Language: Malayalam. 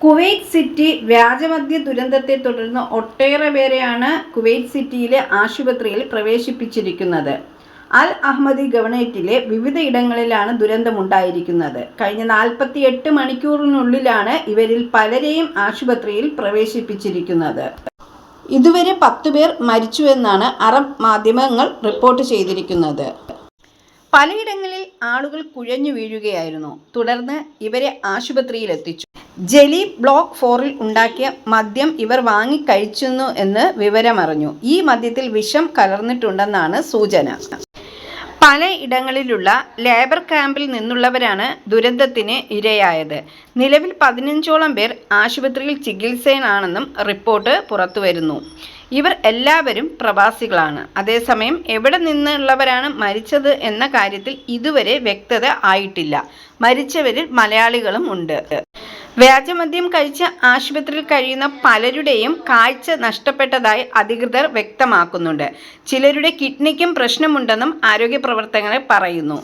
കുവൈറ്റ് സിറ്റി വ്യാജമദ്യ ദുരന്തത്തെ തുടർന്ന് ഒട്ടേറെ പേരെയാണ് കുവൈറ്റ് സിറ്റിയിലെ ആശുപത്രിയിൽ പ്രവേശിപ്പിച്ചിരിക്കുന്നത്. അൽ അഹമ്മദി ഗവർണറേറ്റിലെ വിവിധ ഇടങ്ങളിലാണ് ദുരന്തമുണ്ടായിരിക്കുന്നത്. കഴിഞ്ഞ 48 മണിക്കൂറിനുള്ളിലാണ് ഇവരിൽ പലരെയും ആശുപത്രിയിൽ പ്രവേശിപ്പിച്ചിരിക്കുന്നത്. ഇതുവരെ 10 പേർ മരിച്ചുവെന്നാണ് അറബ് മാധ്യമങ്ങൾ റിപ്പോർട്ട് ചെയ്തിരിക്കുന്നത്. പലയിടങ്ങളിൽ ആളുകൾ കുഴഞ്ഞു വീഴുകയായിരുന്നു. തുടർന്ന് ഇവരെ ആശുപത്രിയിലെത്തിച്ചു. ജലീബ് ബ്ലോക്ക് 4-ൽ ഉണ്ടാക്കിയ മദ്യം ഇവർ വാങ്ങിക്കഴിച്ചിരുന്നു എന്ന് വിവരമറിഞ്ഞു. ഈ മദ്യത്തിൽ വിഷം കലർന്നിട്ടുണ്ടെന്നാണ് സൂചന. പല ഇടങ്ങളിലുള്ള ലേബർ ക്യാമ്പിൽ നിന്നുള്ളവരാണ് ദുരന്തത്തിന് ഇരയായത്. നിലവിൽ 15ഓളം പേർ ആശുപത്രിയിൽ ചികിത്സയിലാണെന്നും റിപ്പോർട്ട് പുറത്തുവരുന്നു. ഇവർ എല്ലാവരും പ്രവാസികളാണ്. അതേസമയം എവിടെ നിന്നുള്ളവരാണ് മരിച്ചത് എന്ന കാര്യത്തിൽ ഇതുവരെ വ്യക്തത ആയിട്ടില്ല. മരിച്ചവരിൽ മലയാളികളും ഉണ്ട്. വ്യാജമദ്യം കഴിച്ച് ആശുപത്രിയിൽ കഴിയുന്ന പലരുടെയും കാഴ്ച നഷ്ടപ്പെട്ടതായി അധികൃതർ വ്യക്തമാക്കുന്നുണ്ട്. ചിലരുടെ കിഡ്നിക്കും പ്രശ്നമുണ്ടെന്നും ആരോഗ്യ പ്രവർത്തകർ പറയുന്നു.